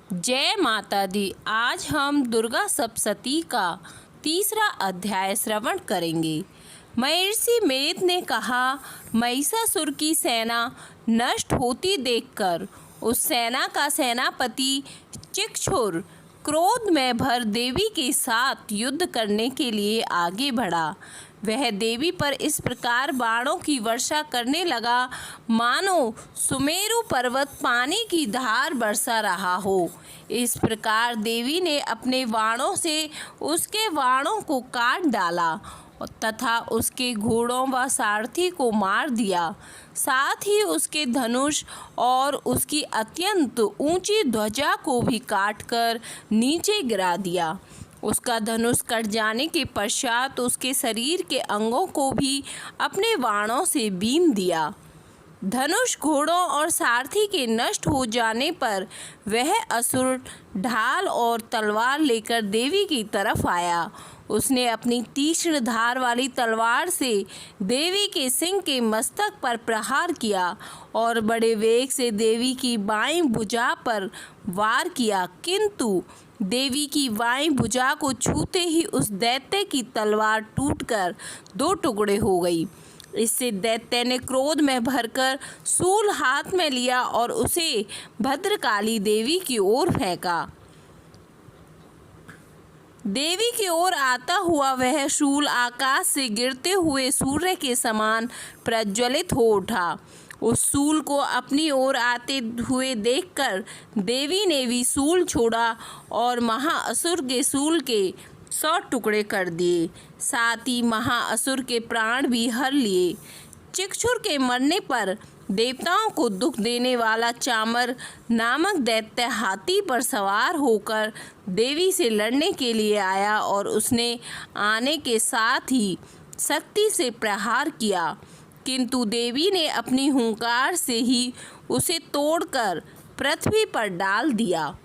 जय माता दी। आज हम दुर्गा सप्तशती का तीसरा अध्याय श्रवण करेंगे। महर्षि मेद ने कहा, महिषासुर की सेना नष्ट होती देखकर उस सेना का सेनापति चिक्षुर क्रोध में भर देवी के साथ युद्ध करने के लिए आगे बढ़ा। वह देवी पर इस प्रकार बाणों की वर्षा करने लगा मानो सुमेरु पर्वत पानी की धार बरसा रहा हो। इस प्रकार देवी ने अपने बाणों से उसके बाणों को काट डाला तथा उसके घोड़ों व सारथी को मार दिया। साथ ही उसके धनुष और उसकी अत्यंत ऊंची ध्वजा को भी काटकर नीचे गिरा दिया। उसका धनुष कट जाने के पश्चात उसके शरीर के अंगों को भी अपने बाणों से बीन दिया। धनुष, घोड़ों और सारथी के नष्ट हो जाने पर वह असुर ढाल और तलवार लेकर देवी की तरफ आया। उसने अपनी तीक्ष्ण धार वाली तलवार से देवी के सिंह के मस्तक पर प्रहार किया और बड़े वेग से देवी की बाईं भुजा पर वार किया, किंतु देवी की बाईं भुजा को छूते ही उस दैत्य की तलवार टूटकर दो टुकड़े हो गई। इससे दैत्य ने क्रोध में भरकर शूल हाथ में लिया और उसे भद्रकाली देवी की ओर फेंका। देवी की ओर आता हुआ वह शूल आकाश से गिरते हुए सूर्य के समान प्रज्वलित हो उठा। उस शूल को अपनी ओर आते हुए देखकर देवी ने भी शूल छोड़ा और महाअसुर के शूल के 100 टुकड़े कर दिए। साथ ही महाअसुर के प्राण भी हर लिए। चिक्षुर के मरने पर देवताओं को दुख देने वाला चामर नामक दैत्य हाथी पर सवार होकर देवी से लड़ने के लिए आया और उसने आने के साथ ही शक्ति से प्रहार किया, किंतु देवी ने अपनी हुंकार से ही उसे तोड़कर पृथ्वी पर डाल दिया।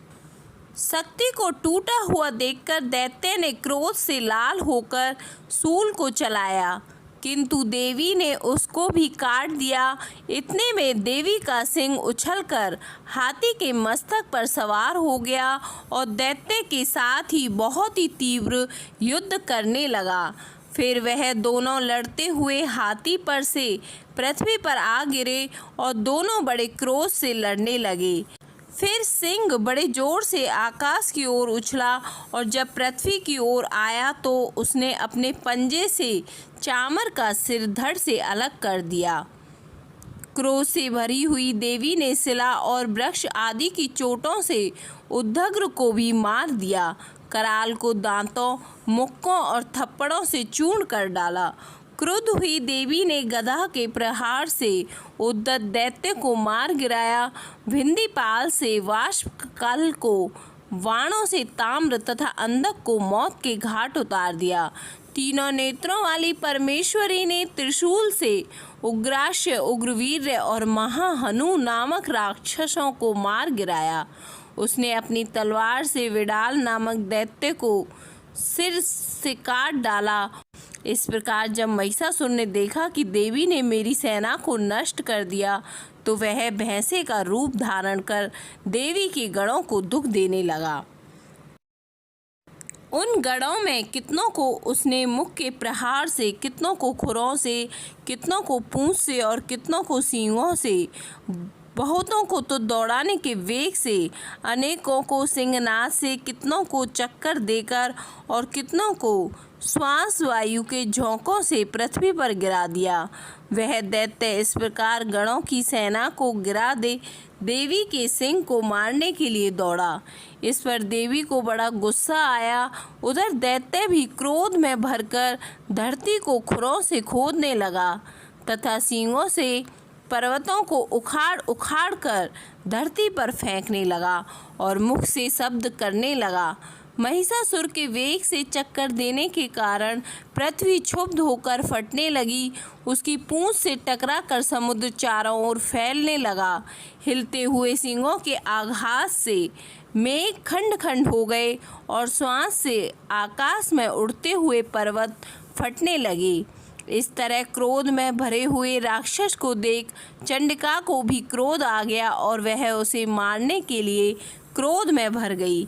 शक्ति को टूटा हुआ देखकर दैत्य ने क्रोध से लाल होकर शूल को चलाया, किंतु देवी ने उसको भी काट दिया। इतने में देवी का सिंह उछलकर हाथी के मस्तक पर सवार हो गया और दैत्य के साथ ही बहुत ही तीव्र युद्ध करने लगा। फिर वह दोनों लड़ते हुए हाथी पर से पृथ्वी पर आ गिरे और दोनों बड़े क्रोध से लड़ने लगे। फिर सिंह बड़े जोर से आकाश की ओर उछला और जब पृथ्वी की ओर आया तो उसने अपने पंजे से चामर का सिर धड़ से अलग कर दिया। क्रोध से भरी हुई देवी ने शिला और वृक्ष आदि की चोटों से उद्धग्र को भी मार दिया। कराल को दांतों, मुक्कों और थप्पड़ों से चूर्ण कर डाला। क्रुद्ध हुई देवी ने गदा के प्रहार से उद्धत दैत्य को मार गिराया। भिंदीपाल से वाष्पकल को, वाणों से ताम्र तथा अंधक को मौत के घाट उतार दिया। तीनों नेत्रों वाली परमेश्वरी ने त्रिशूल से उग्रास्य, उग्रवीर्य और महाहनु नामक राक्षसों को मार गिराया। उसने अपनी तलवार से विडाल नामक दैत्य को सिर से काट डाला। इस प्रकार जब महिषासुर ने देखा कि देवी ने मेरी सेना को नष्ट कर दिया तो वह भैंसे का रूप धारण कर देवी के गढ़ों को दुख देने लगा। उन गढ़ों में कितनों को उसने मुख के प्रहार से, कितनों को खुरों से, कितनों को पूंछ से और कितनों को सींगों से, बहुतों को तो दौड़ाने के वेग से, अनेकों को सिंहनाद से, कितनों को चक्कर देकर और कितनों को श्वास वायु के झोंकों से पृथ्वी पर गिरा दिया। वह दैत्य इस प्रकार गणों की सेना को गिरा दे देवी के सिंह को मारने के लिए दौड़ा। इस पर देवी को बड़ा गुस्सा आया। उधर दैत्य भी क्रोध में भरकर धरती को खुरों से खोदने लगा तथा सींगों से पर्वतों को उखाड़ उखाड़ कर धरती पर फेंकने लगा और मुख से शब्द करने लगा। महिषासुर के वेग से चक्कर देने के कारण पृथ्वी क्षुब्ध होकर फटने लगी। उसकी पूंछ से टकरा कर समुद्र चारों ओर फैलने लगा। हिलते हुए सींगों के आघात से मेघ खंड खंड हो गए और श्वास से आकाश में उड़ते हुए पर्वत फटने लगे। इस तरह क्रोध में भरे हुए राक्षस को देख चंडिका को भी क्रोध आ गया और वह उसे मारने के लिए क्रोध में भर गई।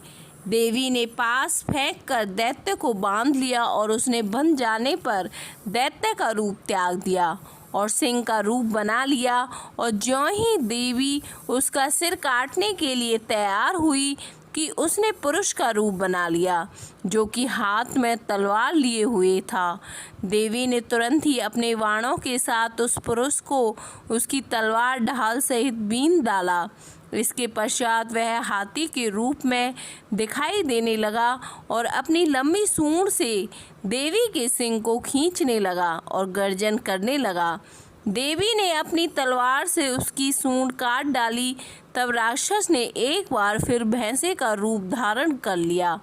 देवी ने पास फेंक कर दैत्य को बांध लिया और उसने बंध जाने पर दैत्य का रूप त्याग दिया और सिंह का रूप बना लिया। और ज्यों ही देवी उसका सिर काटने के लिए तैयार हुई कि उसने पुरुष का रूप बना लिया, जो कि हाथ में तलवार लिए हुए था। देवी ने तुरंत ही अपने बाणों के साथ उस पुरुष को उसकी तलवार ढाल सहित बींध डाला। इसके पश्चात वह हाथी के रूप में दिखाई देने लगा और अपनी लंबी सूंड से देवी के सिंग को खींचने लगा और गर्जन करने लगा। देवी ने अपनी तलवार से उसकी सूंड काट डाली। तब राक्षस ने एक बार फिर भैंसे का रूप धारण कर लिया।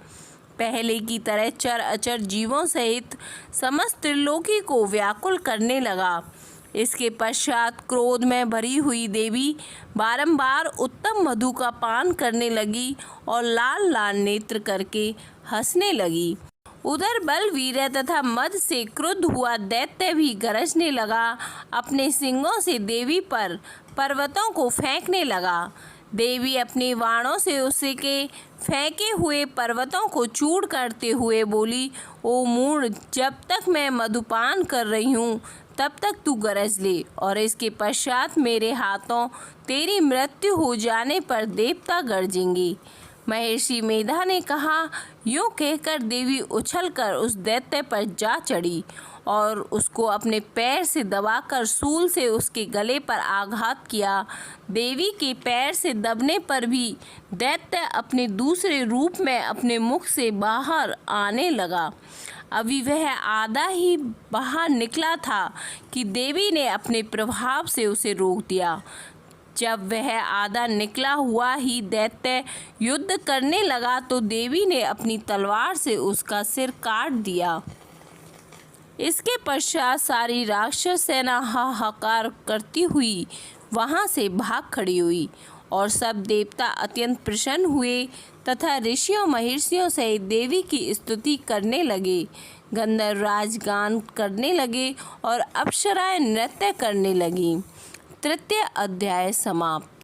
पहले की तरह चर अचर जीवों सहित समस्त त्रिलोकी को व्याकुल करने लगा। इसके पश्चात क्रोध में भरी हुई देवी बारंबार उत्तम मधु का पान करने लगी और लाल लाल नेत्र करके हंसने लगी। उधर बलवीर तथा मद से क्रुद्ध हुआ दैत्य भी गरजने लगा। अपने सिंगों से देवी पर पर्वतों को फेंकने लगा। देवी अपने बाणों से उसके फेंके हुए पर्वतों को चूर करते हुए बोली, ओ मूढ़, जब तक मैं मधुपान कर रही हूँ तब तक तू गरज ले, और इसके पश्चात मेरे हाथों तेरी मृत्यु हो जाने पर देवता गरजेंगे। महर्षि मेधा ने कहा। यूँ कहकर देवी उछलकर उस दैत्य पर जा चढ़ी और उसको अपने पैर से दबाकर सूल से उसके गले पर आघात किया। देवी के पैर से दबने पर भी दैत्य अपने दूसरे रूप में अपने मुख से बाहर आने लगा। अभी वह आधा ही बाहर निकला था कि देवी ने अपने प्रभाव से उसे रोक दिया। जब वह आधा निकला हुआ ही दैत्य युद्ध करने लगा तो देवी ने अपनी तलवार से उसका सिर काट दिया। इसके पश्चात सारी राक्षस सेना हाहाकार करती हुई वहां से भाग खड़ी हुई और सब देवता अत्यंत प्रसन्न हुए तथा ऋषियों महर्षियों सहित देवी की स्तुति करने लगे। गंधर्वराज गान करने लगे और अप्सराएं नृत्य करने लगीं। तृतीय अध्याय समाप्त।